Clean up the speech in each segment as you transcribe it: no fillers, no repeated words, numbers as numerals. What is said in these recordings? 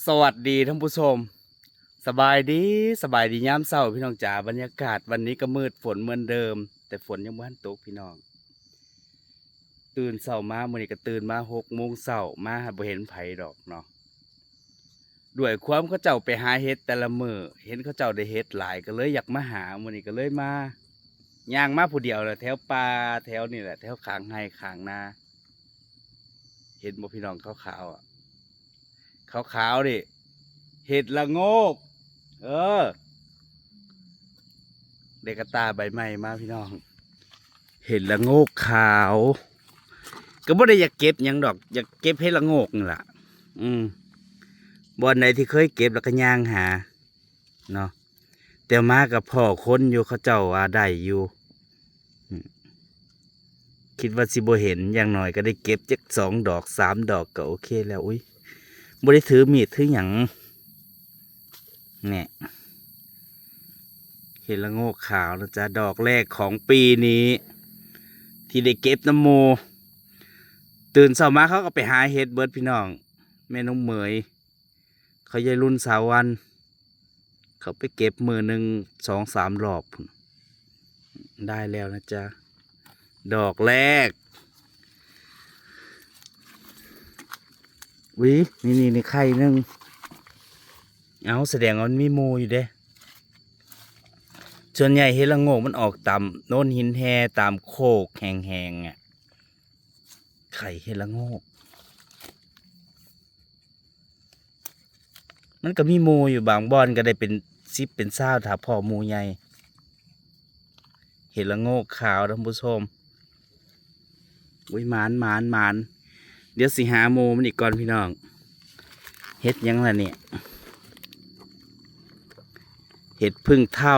สวัสดีท่านผู้ชมสบายดียามเช้าพี่น้องจ๋าบรรยากาศวันนี้ก็มืดฝนเหมือนเดิมแต่ฝนยังไม่ทันตกพี่น้องตื่นเช้ามามื้อนี้ก็ตื่นมา6 โมงเช้ามาบ่เห็นไผดอกเนาะด้วยความเขาเจ้าไปหาเห็ดแต่ละมื้อเห็นเขาเจ้าได้เห็ดหลายก็เลยอยากมาหามื้อนี้ก็เลยมาย่างมาผู้เดียวแหละแถวป่าแถวนี่แหละแถวข้างไร่ข้างนาเห็นบ่พี่น้องขาวๆอ่ะขาวๆดิเห็ดละโงกเด็กกระตาใบไม้มาพี่น้องเห็ดละโงกขาวก็บ่ได้อยากเก็บหยังดอกอยากเก็บเห็ดละโงกนี่ล่ะบ่อนไหนที่เคยเก็บแล้วก็ย่างหาเนาะแต่มากับพ่อคนอยู่เขาเจ้าว่าได้อยู่คิดว่าสิบ่เห็นอย่างหน่อยก็ได้เก็บจัก2 ดอก 3 ดอกก็โอเคแล้วอุ้ยบ่ได้ถือมีดถือหยังเนี่ยเห็ดละโงกขาวนะจ๊ะดอกแรกของปีนี้ที่ได้เก็บน้ำโมตื่นเช้ามาเขาก็ไปหาเห็ดเบิร์ดพี่น้องแม่น้องเหมยเขายายรุ่นสาววันเขาไปเก็บมือหนึ่ง2-3 รอบได้แล้วนะจ๊ะดอกแรกวินี่ไข่นึงเอาแสดงว่ามันมีโมอยู่เด้ส่วนใหญ่เห็ดละโงกมันออกตามโน่นหินแฮตามโคกแห้งๆอ่ะไข่เห็ดละโงกมันก็มีโมอยู่บางบ่อนก็ได้เป็น10เป็น20ถ้าพ่อโมใหญ่เห็ดละโงกขาวท่านผู้ชมอุ้ยหมานเดี๋ยวสิหาโมมันอีกก่อนพี่น้องเห็ดยังล่ะเนี่ยเห็ดพึ่งเท่า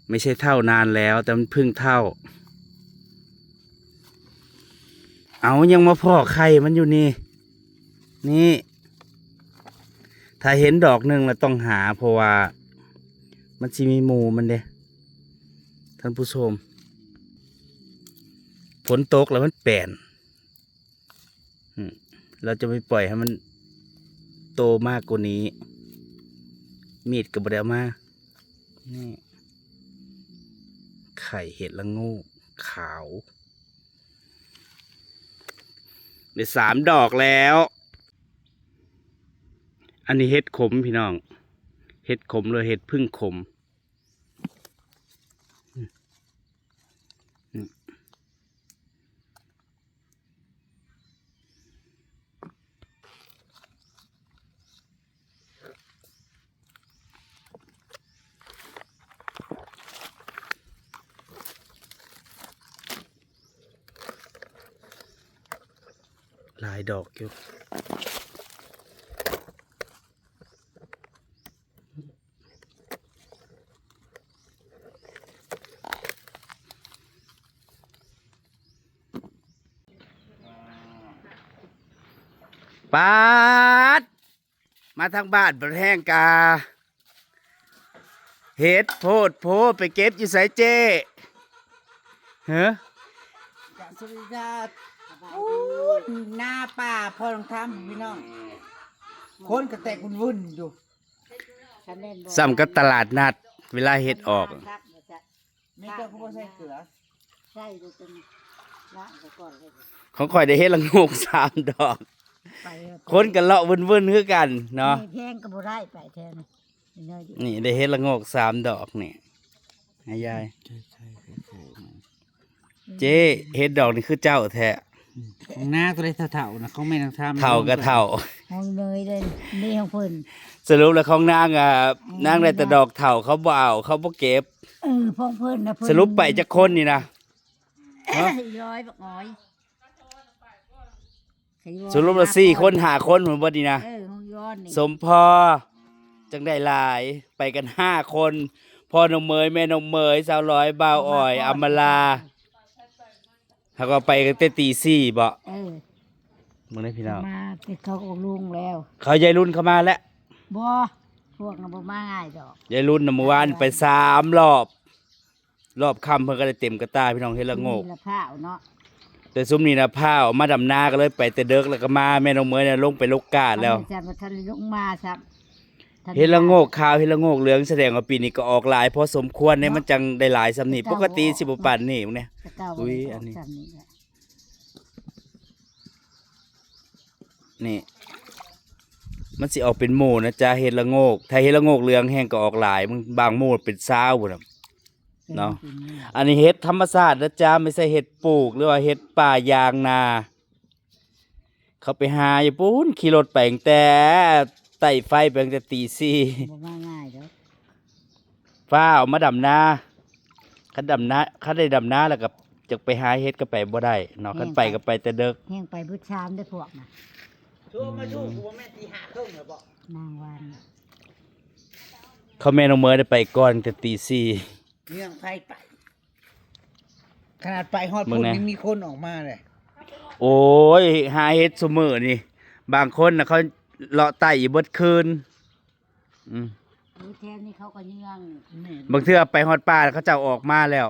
ไม่ใช่เท่านานแล้วแต่มันพึ่งเท่าเอายังมาพ่อไข่มันอยู่นี่ถ้าเห็นดอกหนึ่งเราต้องหาเพราะว่ามันจะมีหมูมันเด้ท่านผู้ชมฝนตกแล้วมันแป่นเราจะไม่ปล่อยให้มันโตมากกว่านี้มีดกับบ่ได้เอามานี่ไข่เห็ดละโงกขาวได้3 ดอกแล้วอันนี้เห็ดขมพี่น้องเห็ดขมเลยเห็ดพึ่งขมหลายดอกอยู่ปาดมาทางบ้านประแห้งกาเห็ดโพดโพไปเก็บอยู่ไสเจ้เฮ้อ สวัสดีครับหน้าป่าพอลองทำพี่น้องคนกระแตกวุ่นอยู่ ซ้ำกับตลาดนัดเวลาเห็ดออกไม่เจ้าเขาบอกใส่เกลือ ใช่ดูจนล้างไปก่อนเลย ของข่อยได้เห็ดละโงก3 ดอก ไป คนกันเลาะวุ่นๆคือกันเนาะ แพงก็บ่ได้ไปแทนนี่ได้เห็ดละโงก3 ดอกนี่ให้ยายเจ๊เห็ดดอกนี่คือเจ้าแท้ ของหน้าตัวเล็กเท่าๆนะเขาไม่ต้องทำ เท่าก็เท่า ห้องเนยเลยนี่ของเพิ่น สรุปแล้วของนางนางได้แต่ดอกเท่าเขาบ่เอาเขาบ่เก็บ พ่อเพิ่นนะเพิ่น สรุปไปจากคนนี่นะ ร้อยบักน้อย สรุปแล้ว4 คน5 คนเหมือนบ่ดีนะ ห้องย้อนนี่ สมพอจังได้หลายไปกัน5 คนพ่อน้องเมยแม่น้องเมยสาวร้อยบ่าวอ้อยอำมาลาเขาก็ไปกันแต่ตี 4บ่มึงได้พี่น้อง มาติดเขากับลุงแล้ว เขายายรุ่นเข้ามาแล้ว บ่พวกน่ะบ่มาง่ายดอก ยายรุ่นน่ะเมื่อวานไป3 รอบค่ำเพิ่นก็ได้เต็มกระตาพี่น้องเฮ็ดละโงก มีละข้าวเนาะ แต่ซุมนี้นะผ้าออกมาดำนาก็เลยไปแต่เด็กแล้วก็มาแม่น้องเมยเนี่ยลงไปลกกาแล้ว อาจารย์ว่าท่านลงมาครับ เฮ็ดละโงกขาวเฮ็ดละโงกเหลืองแสดงว่าปีนี้ก็ออกหลายพอสมควรเนี่ยมันจังได้หลายสำนี่ปกติสิบ่ปานนี้เนี่ย กระเจ้า อุ๊ยอันนี้ จำนี่แหละ นี่มันสิออกเป็นหมู่นะจ๊ะเฮ็ดละโงกถ้าเฮ็ดละโงกเหลืองแห้งก็ออกหลายมึงบางหมู่เป็น20พุ่นน่ะ เนาะ อันนี้เฮ็ดธรรมชาตินะจ๊ะไม่ใช่เฮ็ดปลูกหรือว่าเฮ็ดป่ายางนา เขาไปหาอยู่ปุ้นขี่รถไปตั้งแต่ไต่ไฟไปตั้งแต่ตีสี่ บ่มาง่ายเด้อ ฟ้าเอามาดำนาคันดำนาคันได้ดำนาแล้วก็จะไปหาเฮ็ดก็ไปบ่ได้เนาะคันไปก็ไปแต่เด็ก แห้งไปบุชามได้พวกน่ะ ช่วงมาช่วงกูว่าแม่ตีหาเครื่องเหรอบอก นางวันน่ะ เขาแม่น้องเมยได้ไปก่อนแต่ตีสี่ เรื่องไฟไปขนาดไปฮอด มึ พุ่ ง น นะ ยังมีคนออกมาเลย โอ้ยหาเฮ็ดซุมื้อนี่บางคนน่ะเขาเลาะไต่อยู่เบิดคืนอืม รู้แท้นี่เขาก็เยื่อง แม่ บางเทื่อไปฮอดป่าเขาเจ้าออกมาแล้ว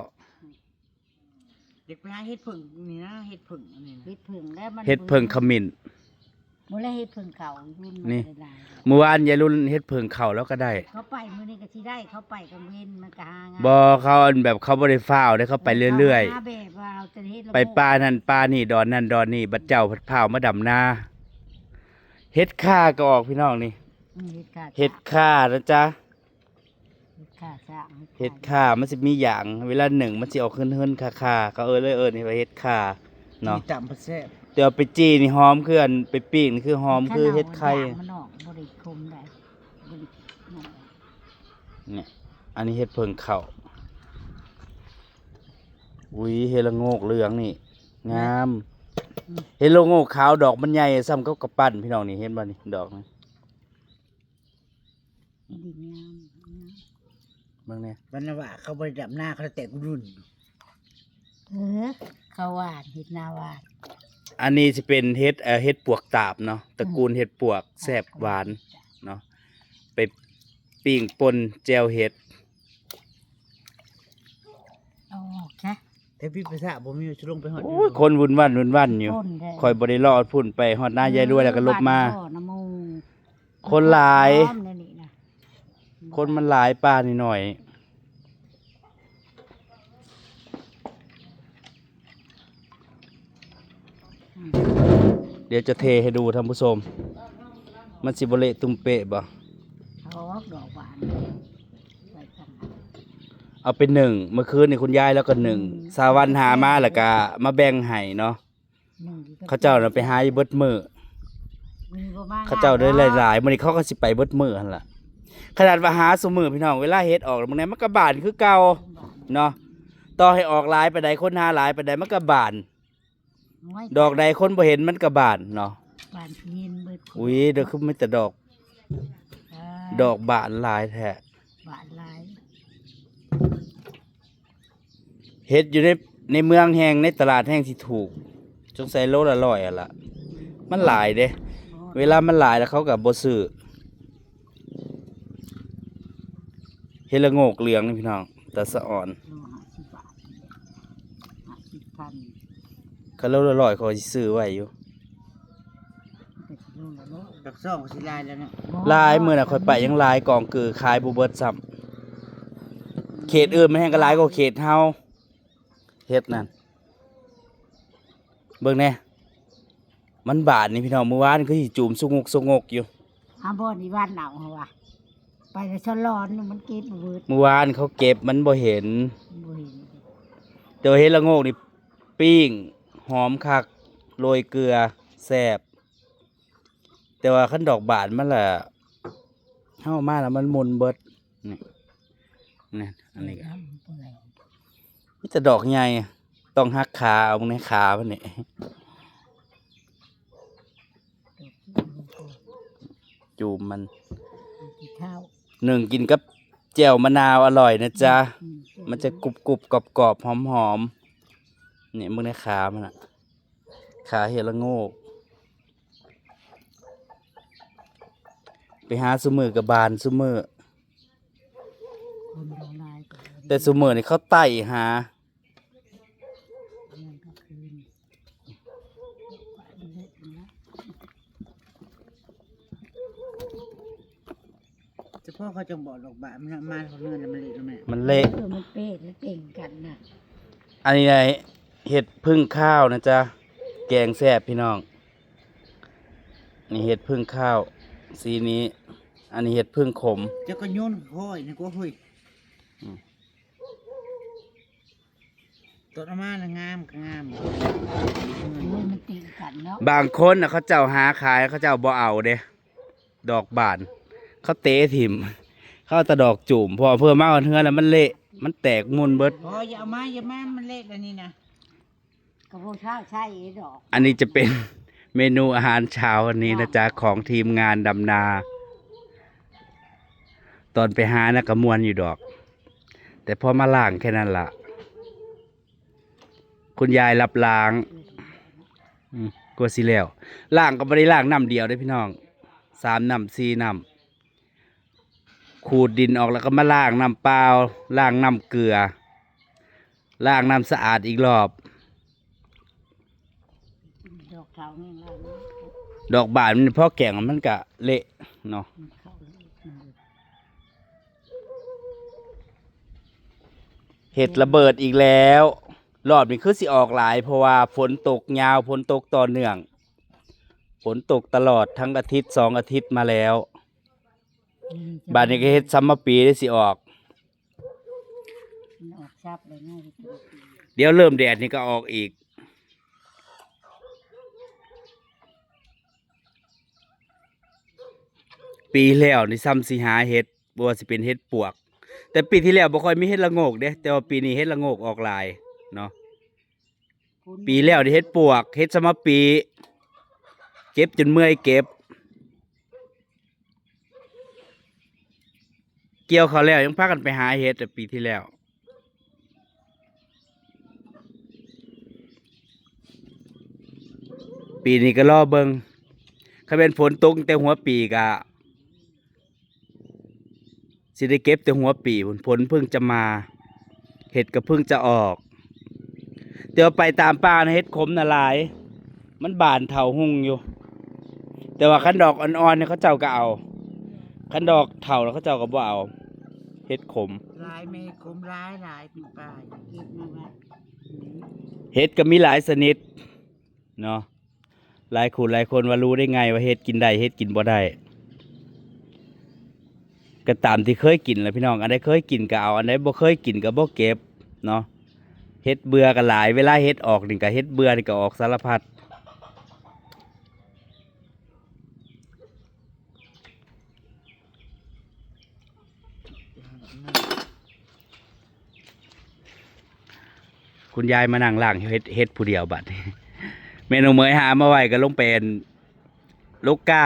เด็กไปหาเฮ็ดผึ่งนี่นะเฮ็ดผึ่งอันนี้นะ เฮ็ดผึ่งแล้วมัน เฮ็ดเพิงขมิ้น บ่ได้เฮ็ดผึ่งเขารุ่น นี่ มันหลายๆ เมื่อวานยายรุ่นเฮ็ดเพิงเข้าแล้วก็ได้ เขาไปมื้อนี้ก็สิได้เขาไปกังเว้นมันก็หางาน บ่เขาอันแบบเขาบ่ได้ฟ้าวได้เขาไปเรื่อย หาแบบว่าเอาแต่เฮ็ด ๆ ไปป่านั่นป่านี่ดอนนั่นดอนนี่บัดเจ้าพัดพร้าวมาดำนาเฮ็ดข่าก็ออกพี่น้องนี่ เฮ็ดกา เฮ็ดข่านะจ๊ะ เฮ็ดกาสร้าง เฮ็ดข่ามันสิมีอย่างเวลาหนึ่งมันสิออกเฮิ่นๆค่าๆเขาเลยนี่ว่าเฮ็ดข่าเนาะ มีจำประแซ่บ แต่เอาไปจี้นี่หอมคืออันไปปิ้งนี่คือหอมคือเฮ็ดไข่ มันออกบ่ได้คมได้บ่ได้นั่นแหละ เนี่ยอันนี้เฮ็ดเพิงเข้าอุ้ยเฮ็ดละโงกเหลืองนี่งามเฮ็ดละโงกขาวดอกมันใหญ่ซ้ำกับกระปั้นพี่น้องนี่เห็นบ่นี่ดอกนี่ ดีงาม เบิ่งแน่ บรรณวะเขาบริดับหน้าเขาแต่กูรุ่น เออเขาหวานเฮ็ดนาหวาน อันนี้สิเป็นเฮ็ดปวกตาบเนาะตระกูลเฮ็ดปวกแซ่บหวานเนาะไปปิ้งป่นแจ่วเฮ็ด เอาออกซะ แต่พี่ภาษาผมมีชุลงไปหอด โอ้ยคนวุ่นวันอยู่ ต้นได้ คอยบ่ได้รอดพุ่นไปฮอดหน้ายายรวยแล้วก็ลบมา บ้นพ่อน้ำมูก คนหลาย พร้อมเลยนี่นะ คนมันหลายป่านิดหน่อยเดี๋ยวจะเทให้ดูท่านผู้ชมมันสิบ่เละตุ้มเปะบ่ เอาออกดอกหวานใส่กันนะ เอาเป็นหนึ่งเมื่อคืนนี่คุณยายแล้วก็หนึ่งสาวันหามาแล้วก็มาแบ่งให้เนาะ หนึ่งก็ เขาเจ้าน่ะไปหาอยู่เบิดมื้อ มีบ่ม เขาเจ้าได้หลายๆมื้อนี้เขาก็สิไปเบิดมื้อหั่นล่ะขนาดว่าหาซุมื้อพี่น้องเวลาเฮ็ดออกแล้วมื้อนี้มันก็บานคือเก่าเนาะต่อให้ออกหลายไปใดคนหาหลายไปใดมันก็บาน ดอกใดคนบ่เห็นมันก็บานเนาะ บานเพียนเบิด อุ้ยเด้อคือมีแต่ดอก ดอกบานหลายแท้ บานหลาย เฮ็ดอยู่ในเมืองแห่งในตลาดแห่งที่ถูกสงสัยโลละ100อ่ะล่ะมันหลายเด้ เวลามันหลายแล้วเขาก็บ่ซื้อเฮ็ดละโงกเหลืองนี่พี่น้องตาสะอ่อน โล50 บาท50,000 เขาโลละ100เขาสิซื้อไว้อยู่ ก็สิโลละโล ดักซ่องสิลายแล้วเนี่ย หลายมื้อน่ะค่อยไปยังหลายกองคือขายบ่เบิดซ้ำเขตอื่นมันแห่งก็หลายกว่าเขตเฮาเฮ็ดนั่นเบิ่งแน่มันบาดนี่พี่น้องเมื่อวานคือสิจูมสุงกอยู่ อาบ่นี่บ้านหนาวเหรอวะไปแต่ชะลอนมันเก็บบ่เบิด เมื่อวานเขาเก็บมันบ่เห็น บ่เห็น แต่ว่าเฮ็ดละโงกนี่ปิ้งหอมคักโรยเกลือแซ่บแต่ว่าคันดอกบานมันล่ะเฮามาแล้วมันมุนเบิดนี่อันนี้ก็ ทำเปื่อย มีแต่ดอกใหญ่ต้องหักขาเอาในขาเพิ่นนี่จูมมัน กี่เท่า หนึ่งกินกับแจ่วมะนาวอร่อยนะจ๊ะ อืม มันจะกรุบกรอบหอมนี่มึงในขามันอะขาเห็ดละโงก ไปหาซุมือกับบานซุมือ คนเราลายก็ แต่ซุมือนี่เขาไต่หา เงินก็คืน พ่อเขาจะบอกดอกบานมันมาเขาเลื่อนแล้วมันเละแล้วแม่ มันเละ มันเป๊ะแล้วเก่งกันน่ะ อันนี้ไงเห็ดพึ่งข้าวนะจ๊ะแกงแซ่บพี่น้องนี่เห็ดพึ่งข้าว สีนี้ อันนี้เห็ดพึ่งขม เจ้าก็โยนค่อยนะก็เฮ้ย อืม ตัวอามาละงามก็งาม โอ้ยมันเก่งกันเนาะ บางคนน่ะเขาเจ้าหาขายเขาเจ้าบ่เอาเด้ดอกบาน เขาเตะถิ่มเขาเอาแต่ดอกจุ่มพอเพิ่มมากกว่าเทือแล้วมันเละมันแตกมุนเบิด พออย่าเอามาอย่ามามันเละแล้วนี่นะ กระโปรงเช้าใช่ดอก อันนี้จะเป็น เมนูอาหารเช้าวันนี้นะจ๊ะของทีมงานดำนา ตอนไปหานะกระมวลอยู่ดอก แต่พอมาล้างแค่นั้นล่ะ คุณยายรับล้างกลัวสิแล้วล้างก็ไม่ได้ล้างน้ำเดียวได้อพี่น้อง3 น้ำ 4 น้ำขูดดินออกแล้วก็มาล้างน้ำเปล่าล้างน้ำเกลือล้างน้ำสะอาดอีกรอบ ดอกเท้านี่แล้ว ดอกบานมันพอแกงมันก็เละเนาะ มันเข้าเลย เห็ดระเบิดอีกแล้วรอบนี้คือสิออกหลาย เพราะว่าฝนตกยาวฝนตกต่อเนื่องฝนตกตลอดทั้งอาทิตย์2 อาทิตย์มาแล้วบานนี้ก็เฮ็ดซ้ำมาปีได้สิออก มันออกชับเลยง่ายที่สุด เดี๋ยวเริ่มแดดนี่ก็ออกอีก ปีแล้วนี่ซ้ำสิหาเห็ดบ่ว่าสิเป็นเห็ดปวก แต่ปีที่แล้วบ่ค่อยมีเห็ดละโงกเด้แต่ว่าปีนี้เห็ดละโงกออกหลายเนาะปีแล้วนี่เห็ดปวกเห็ดสมปี เก็บจนเมื่อยเก็บ เกี่ยวเขาวแล้วยังพากันไปหาเห็ดแต่ปีที่แล้ว ปีนี้ก็รอเบิงถ้าเป็นฝนตกแต่หัวปีก็สิได้เก็บแต่หัวปีฝนเพิ่งจะมา เห็ดก็เพิ่งจะออก เดี๋ยวไปตามป่านะเห็ดขมน่ะหลาย มันบานเถาหุ่งอยู่ แต่ว่าคันดอกอ่อนๆเนี่ยเขาเจ้าก็เอาคันดอกเถาแล้วเขาเจ้าก็บ่เอา เห็ดขม ลายเมฆคมร้ายหลายปีป้าย คิดนะว่า เห็ดก็มีหลายชนิดเนาะหลายคนว่ารู้ได้ไงว่าเห็ดกินได้เห็ดกินบ่ได้ก็ตามที่เคยกินแหละพี่น้องอันใดเคยกินก็เอาอันใดบ่เคยกินก็บ่เก็บเนาะเห็ดเบื่อก็หลายเวลาเห็ดออกนี่ก็เห็ดเบื่อนี่ก็ออกสารพัดคุณยายมานั่งล่างเฮ็ดผู้เดียวบัดนี้ เมนูเมยหามาไว้ก็ลงเป็นลูกก้า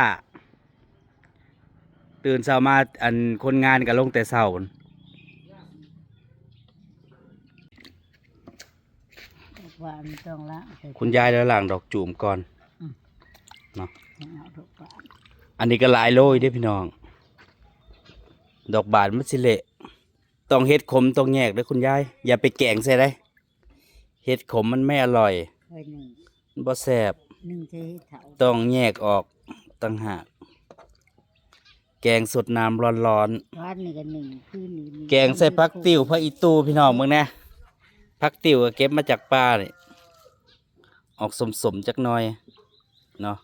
ตื่นเช้ามาอันคนงานก็ลงแต่เช้า ว่ามันต้องละ คุณยายแล้วล่างดอกจูมก่อนเนาะ เอาดอกบาน อันนี้ก็หลายโลยเด้อพี่น้อง ดอกบานมันสิเละต้องเฮ็ดขมต้องแยกเด้อคุณยายอย่าไปแกงใส่ได้เฮ็ดขมมันไม่อร่อย ไว้หนึ่ง มันบ่แซ่บ หนึ่งเจ๊เถา ต้องแยกออกต่างหากแกงสดน้ำร้อน วันนี้ก็หนึ่งคืนนี้ ๆแกงใส่ผักติ๋วผักอีตูพี่น้องมึงนะผักติ๋วก็เก็บมาจากป่านี่ออกสมๆจักหน่อยเนาะ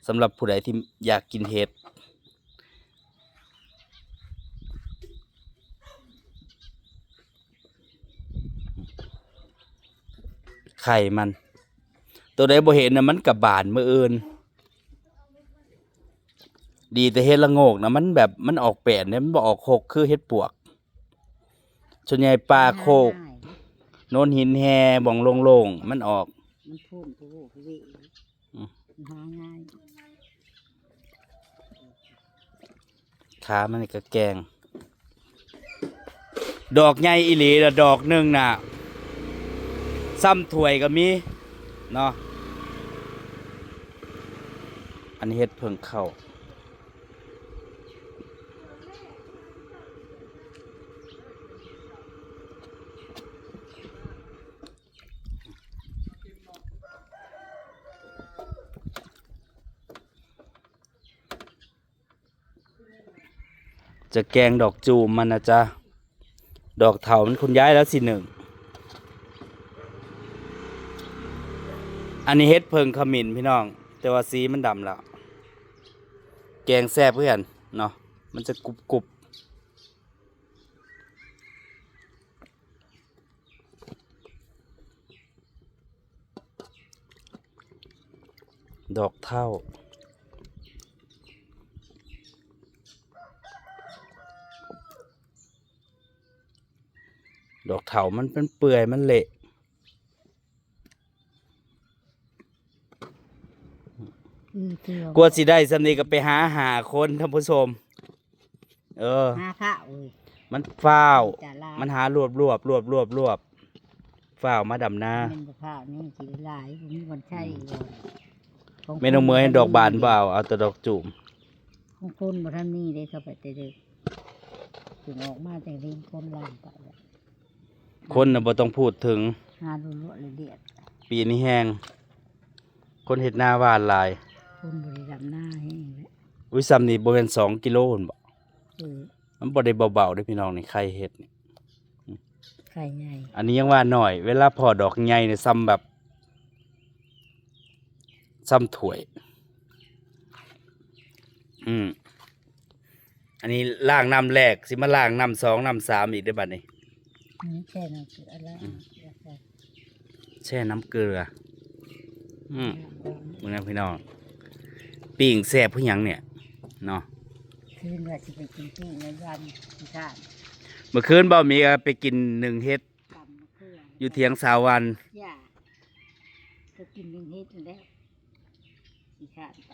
สำหรับผู้ใดที่อยากกินเห็ดไข่มัน ตัวใดบ่เห็นนะมันกับบานมื้ออื่นดีแต่เห็ดละโงกนะมันแบบมันออกแปดเนี่ยมันบ่ออกหกคือเห็ดปวกส่วนใหญ่ปลาโคกโนนหินแฮบ่องโล่งๆมันออก มันพุ่นโอ้โหเว อืม หาง่าย ขามันนี่ก็แกง ดอกใหญ่อีหลีละดอกหนึ่งน่ะ ซ้ำถ้วยก็มี เนาะ อันนี้เฮ็ดเพิ่งเข้า จะแกงดอกจูมมันนะจ๊ะดอกเถามันคุณย้ายแล้วสิหนึ่งอันนี้เฮ็ดเพิงขมิ้นพี่น้องแต่ว่าสีมันดำแล้วแกงแซ่บเพื่อนเนาะมันจะกรุบกรุบดอกเท่าดอกเถามันเป็นเปื่อยมันเละ เที่ยว กลัวสิได้สำนีก็ไปหาคนท่านผู้ชมหาข้าวเอ้ย มันฝ้าว จะลา มันหารวบฝ้าวมาดำนา เป็นข้าวนี่สิหลายผมมีคนใช้อยู่ ไม่ต้องเมื่อยดอกบานเปล่าเอาแต่ดอกจุ่ม ของคนบ่ทันมีได้เข้าไปแต่เด็กถึงออกมาแต่เรียนคนล่างไปแล้ว คนน่ะบ่ต้องพูดถึง หาดูละเอียด ปีนี้แห้งคนเห็ดหน้าหวานหลาย คนบริดำหน้าให้เองแหละ อุ้ยซ้ำนี่บ่เป็น2 กิโลพุ่นบ่ เออ มันบ่ได้เบาๆเด้อพี่น้องนี่ไข่เห็ดนี่ ไข่ใหญ่ อันนี้ยังว่าหน่อย เวลาพอดอกใหญ่เนี่ยซ้ำแบบซ้ำถ้วย อันนี้ล้างน้ำแรกสิมาล้างน้ำ2น้ำ3อีกได้อบัดนี้ นี่แค่น้ำเกลือแล้ว แช่น้ำเกลือมึงนะพี่น้องปิ้งแซ่บผู้หยังเนี่ยเนาะ คืนว่าจะไปกินปิ้งในบ้านที่ข้าน เมื่อคืนบ่มีก็ไปกิน1 เฮ็ด ตำมะเขือ อยู่เถียงสาวัน ย่าก็กินหนึ่งเฮ็ดแล้วที่ข้านไป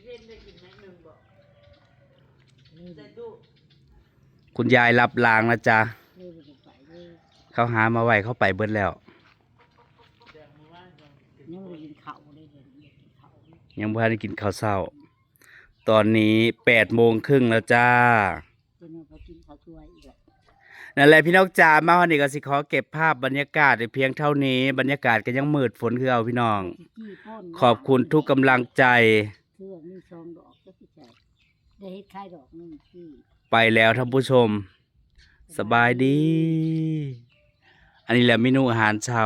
เล่นได้กินไหมหนึ่งบอก คุณยายรับลางนะจ๊ะ เล่นไปเลย เขาหามาไว้เข้าไปเบิดแล้ว ยังไม่ได้กินข้าวเลยเดี๋ยวนี้กินข้าวเลย ยังบ่ทันได้กินข้าวเช้า ตอนนี้8:30แล้วจ้า จนเราไปกินข้าวช่วยอีกแล้ว นั่นแหละพี่น้องจ๋ามาวันนี้ก็สิขอเก็บภาพบรรยากาศไว้เพียงเท่านี้ บรรยากาศก็ยังมืดฝนคือเอาพี่น้อง ขี้พ่น ขอบคุณทุกกำลังใจ เสื้อมีซองดอกก็พี่ใจได้เฮ็ดคล้ายดอกหนึงที่ ไปแล้วท่านผู้ชม สบายดี อันนี้แหละเมนูอาหารเช้า